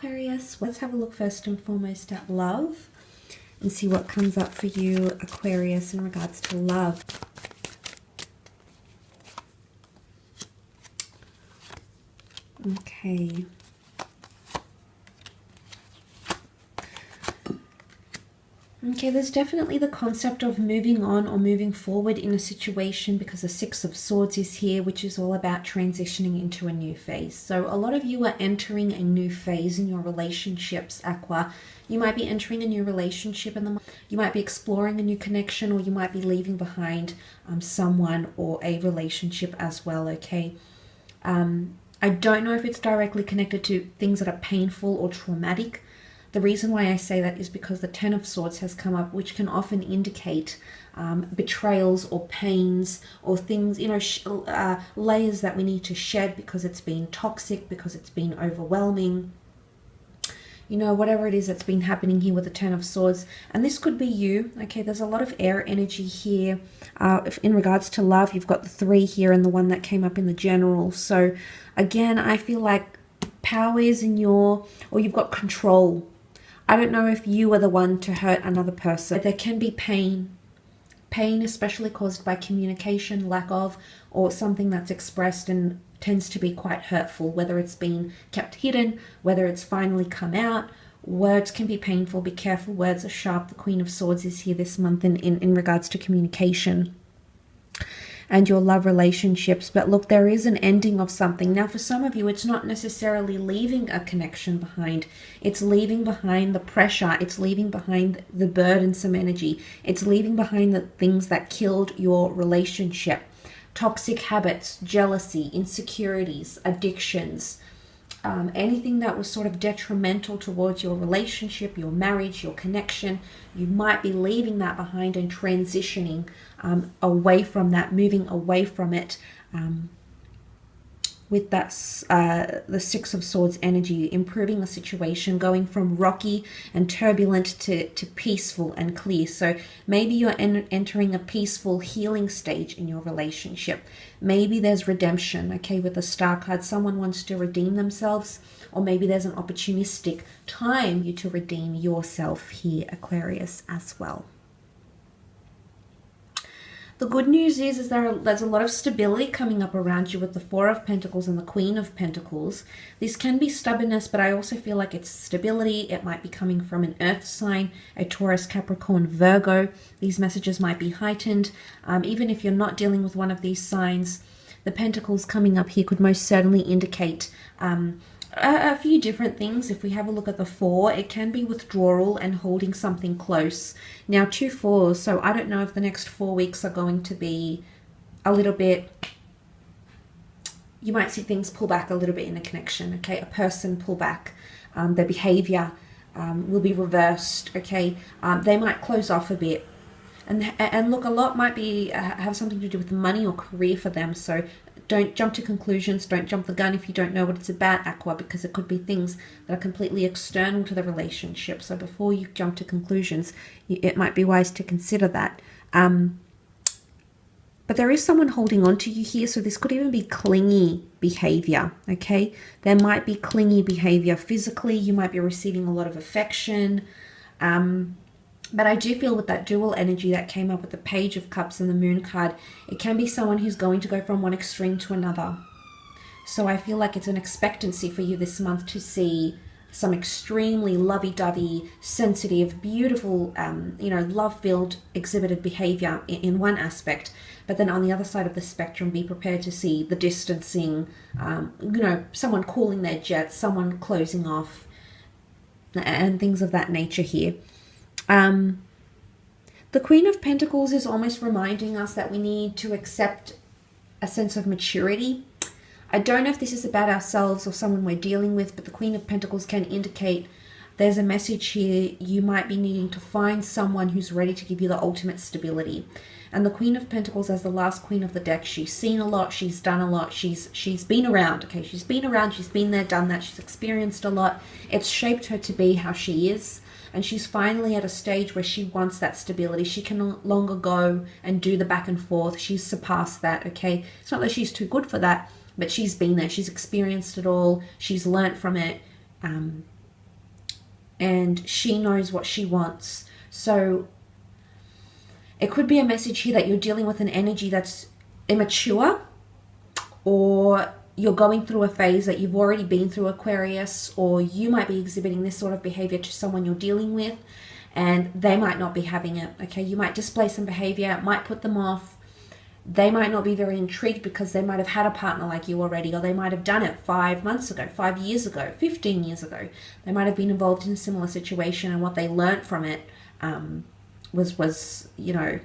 Aquarius. Let's have a look first and foremost at love and see what comes up for you, Aquarius, in regards to love. Okay. Okay, there's definitely the concept of moving on or moving forward in a situation, because the Six of Swords is here, which is all about transitioning into a new phase. So a lot of you are entering a new phase in your relationships, Aqua. You might be entering a new relationship, and you might be exploring a new connection, or you might be leaving behind someone or a relationship as well, okay? I don't know if it's directly connected to things that are painful or traumatic. The reason why I say that is because the Ten of Swords has come up, which can often indicate betrayals or pains or things, you know, layers that we need to shed because it's been toxic, because it's been overwhelming. You know, whatever it is that's been happening here with the Ten of Swords. And this could be you, okay? There's a lot of air energy here. In regards to love, you've got the 3 here and the 1 that came up in the general. So, again, I feel like power is in your, or you've got control. I don't know if you are the one to hurt another person. There can be pain. Pain especially caused by communication, lack of, or something that's expressed and tends to be quite hurtful, whether it's been kept hidden, whether it's finally come out. Words can be painful. Be careful. Words are sharp. The Queen of Swords is here this month in regards to communication and your love relationships. But look, there is an ending of something. Now, for some of you, it's not necessarily leaving a connection behind. It's leaving behind the pressure. It's leaving behind the burdensome energy. It's leaving behind the things that killed your relationship. Toxic habits, jealousy, insecurities, addictions, anything that was sort of detrimental towards your relationship, your marriage, your connection. You might be leaving that behind and transitioning away from that, moving away from it with that the Six of Swords energy, improving the situation, going from rocky and turbulent to peaceful and clear. So maybe you're entering a peaceful healing stage in your relationship. Maybe there's redemption, okay, with the Star card. Someone wants to redeem themselves, or maybe there's an opportunistic time you to redeem yourself here, Aquarius, as well. The good news is there's a lot of stability coming up around you with the Four of Pentacles and the Queen of Pentacles. This can be stubbornness, but I also feel like it's stability. It might be coming from an earth sign, a Taurus, Capricorn, Virgo. These messages might be heightened. Even if you're not dealing with one of these signs, the Pentacles coming up here could most certainly indicate a few different things. If we have a look at the 4, it can be withdrawal and holding something close. Now, 2 4s, so I don't know if the next 4 weeks are going to be a little bit, you might see things pull back a little bit in a connection, okay? A person pull back, their behavior will be reversed, okay? They might close off a bit. And look, a lot might be have something to do with money or career for them. So don't jump to conclusions. Don't jump the gun if you don't know what it's about, Aqua, because it could be things that are completely external to the relationship. So before you jump to conclusions, it might be wise to consider that. But there is someone holding on to you here. So this could even be clingy behavior, okay? There might be clingy behavior physically. You might be receiving a lot of affection. But I do feel with that dual energy that came up with the Page of Cups and the Moon card, it can be someone who's going to go from one extreme to another. So I feel like it's an expectancy for you this month to see some extremely lovey-dovey, sensitive, beautiful, you know, love-filled exhibited behavior in one aspect. But then on the other side of the spectrum, be prepared to see the distancing, you know, someone cooling their jets, someone closing off, and things of that nature here. The Queen of Pentacles is almost reminding us that we need to accept a sense of maturity. I don't know if this is about ourselves or someone we're dealing with, but the Queen of Pentacles can indicate there's a message here. You might be needing to find someone who's ready to give you the ultimate stability. And the Queen of Pentacles, as the last queen of the deck, she's seen a lot, she's done a lot, she's been around, okay? She's been around, she's been there, done that, she's experienced a lot. It's shaped her to be how she is. And she's finally at a stage where she wants that stability. She can no longer go and do the back and forth. She's surpassed that, okay? It's not that she's too good for that, but she's been there. She's experienced it all. She's learnt from it. and she knows what she wants. So it could be a message here that you're dealing with an energy that's immature, or you're going through a phase that you've already been through, Aquarius, or you might be exhibiting this sort of behavior to someone you're dealing with, and they might not be having it. Okay, you might display some behavior, it might put them off. They might not be very intrigued because they might have had a partner like you already, or they might have done it 5 months ago, 5 years ago, 15 years ago. They might have been involved in a similar situation, and what they learned from it was you know,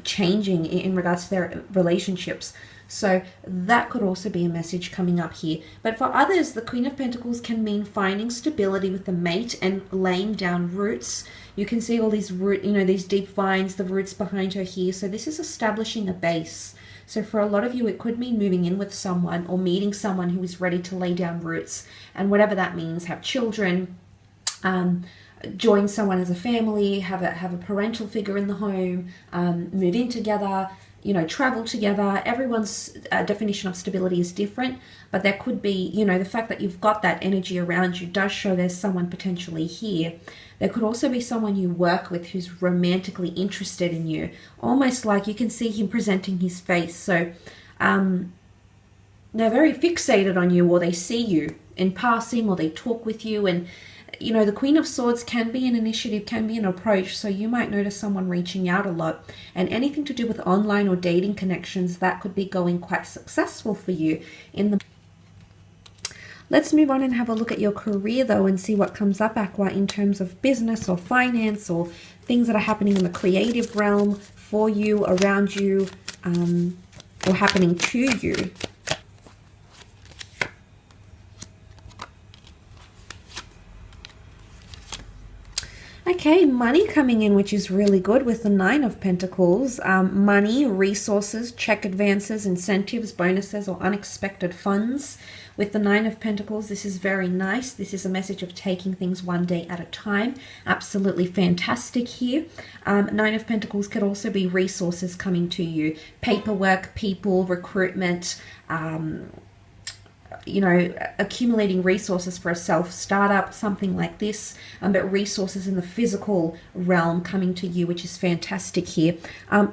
changing in regards to their relationships. So that could also be a message coming up here. But for others, the Queen of Pentacles can mean finding stability with the mate and laying down roots. You can see all these these deep vines, the roots behind her here. So this is establishing a base. So for a lot of you, it could mean moving in with someone or meeting someone who is ready to lay down roots. And whatever that means, have children, join someone as a family, have a parental figure in the home, move in together, you know, travel together. Everyone's definition of stability is different, but there could be, you know, the fact that you've got that energy around you does show there's someone potentially here. There could also be someone you work with who's romantically interested in you, almost like you can see him presenting his face. So they're very fixated on you, or they see you in passing, or they talk with you. And you know, the Queen of Swords can be an initiative, can be an approach. So you might notice someone reaching out a lot, and anything to do with online or dating connections, that could be going quite successful for you in the... Let's move on and have a look at your career though, and see what comes up, Aqua, in terms of business or finance or things that are happening in the creative realm for you, around you, or happening to you. Okay, money coming in, which is really good with the Nine of Pentacles. Money, resources, check advances, incentives, bonuses, or unexpected funds. With the Nine of Pentacles, this is very nice. This is a message of taking things one day at a time. Absolutely fantastic here. Nine of Pentacles could also be resources coming to you. Paperwork, people, recruitment, you know, accumulating resources for a self-startup, something like this, but resources in the physical realm coming to you, which is fantastic here.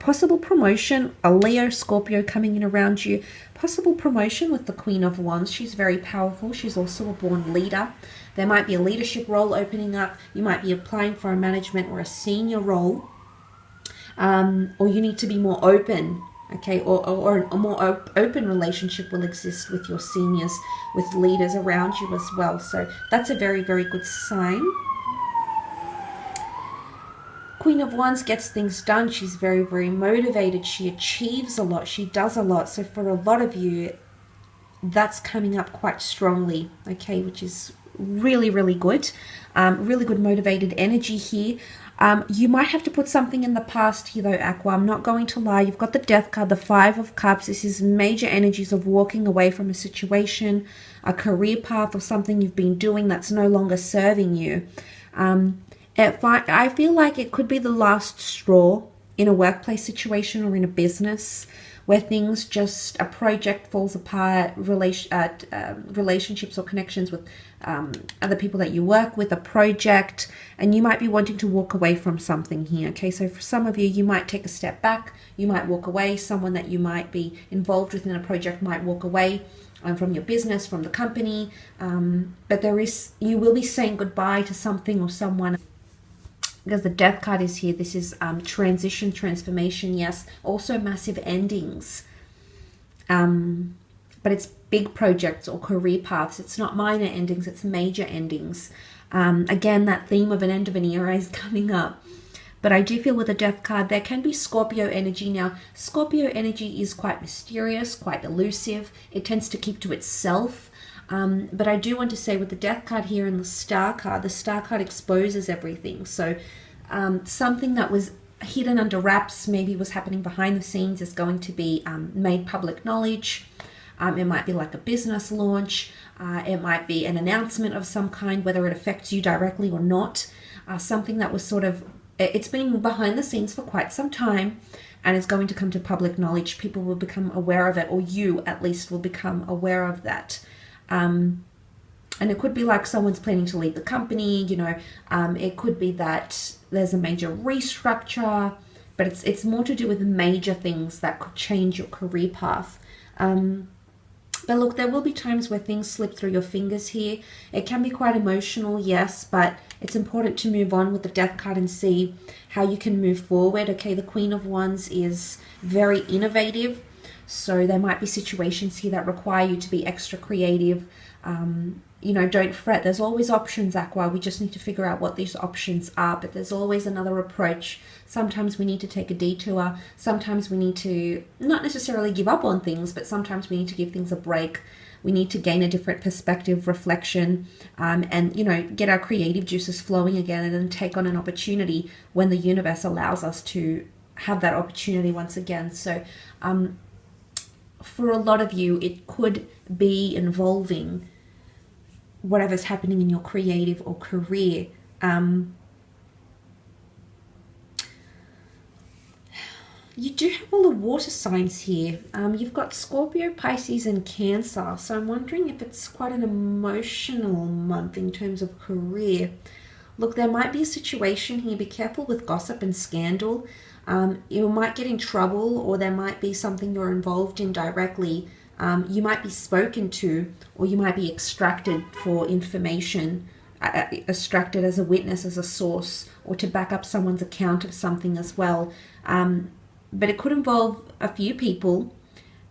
Possible promotion, a Leo, Scorpio coming in around you. Possible promotion with the Queen of Wands. She's very powerful. She's also a born leader. There might be a leadership role opening up. You might be applying for a management or a senior role, or you need to be more open. Okay, or a more open relationship will exist with your seniors, with leaders around you as well. So that's a very, very good sign. Queen of Wands gets things done. She's very, very motivated. She achieves a lot. She does a lot. So for a lot of you, that's coming up quite strongly, okay, which is really, really good. Really good motivated energy here. You might have to put something in the past here though, Aqua. I'm not going to lie. You've got the Death card, the Five of Cups. This is major energies of walking away from a situation, a career path, or something you've been doing that's no longer serving you. I feel like it could be the last straw in a workplace situation or in a business, where things just, a project falls apart, relationships or connections with other people that you work with, a project, and you might be wanting to walk away from something here. Okay, so for some of you, you might take a step back, you might walk away, someone that you might be involved with in a project might walk away from your business, from the company, but you will be saying goodbye to something or someone. Because the Death card is here, this is transition, transformation, yes. Also massive endings. But it's big projects or career paths. It's not minor endings, it's major endings. Again, that theme of an end of an era is coming up. But I do feel with the Death card, there can be Scorpio energy. Now, Scorpio energy is quite mysterious, quite elusive. It tends to keep to itself. But I do want to say with the Death card here and the Star card exposes everything. So something that was hidden under wraps, maybe was happening behind the scenes, is going to be made public knowledge. It might be like a business launch. It might be an announcement of some kind, whether it affects you directly or not. Something that was sort of, it's been behind the scenes for quite some time and is going to come to public knowledge. People will become aware of it, or you at least will become aware of that. And it could be like someone's planning to leave the company, you know, it could be that there's a major restructure, but it's more to do with major things that could change your career path. But look, there will be times where things slip through your fingers here. It can be quite emotional, yes, but it's important to move on with the Death card and see how you can move forward. Okay, the Queen of Wands is very innovative, so there might be situations here that require you to be extra creative. You know, don't fret. There's always options, Aqua. We just need to figure out what these options are, but there's always another approach. Sometimes we need to take a detour. Sometimes we need to not necessarily give up on things, but sometimes we need to give things a break. We need to gain a different perspective, reflection, and, you know, get our creative juices flowing again and then take on an opportunity when the universe allows us to have that opportunity once again. So for a lot of you, it could be involving whatever's happening in your creative or career. You do have all the water signs here. You've got Scorpio, Pisces, and Cancer. So I'm wondering if it's quite an emotional month in terms of career. Look, there might be a situation here. Be careful with gossip and scandal. You might get in trouble, or there might be something you're involved in directly. You might be spoken to, or you might be extracted for information, extracted as a witness, as a source, or to back up someone's account of something as well. But it could involve a few people,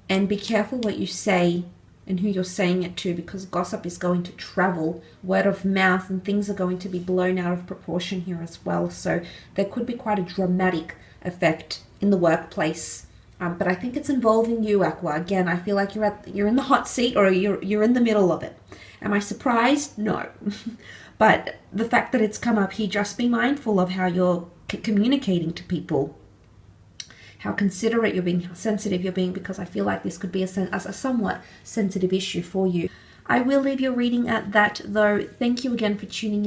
and be careful what you say and who you're saying it to, because gossip is going to travel, word of mouth, and things are going to be blown out of proportion here as well. So there could be quite a dramatic effect in the workplace. But I think it's involving you, Aqua. Again, I feel like you're in the hot seat, or you're in the middle of it. Am I surprised? No. But the fact that it's come up here, just be mindful of how you're communicating to people, how considerate you're being, how sensitive you're being, because I feel like this could be a somewhat sensitive issue for you. I will leave your reading at that, though. Thank you again for tuning in.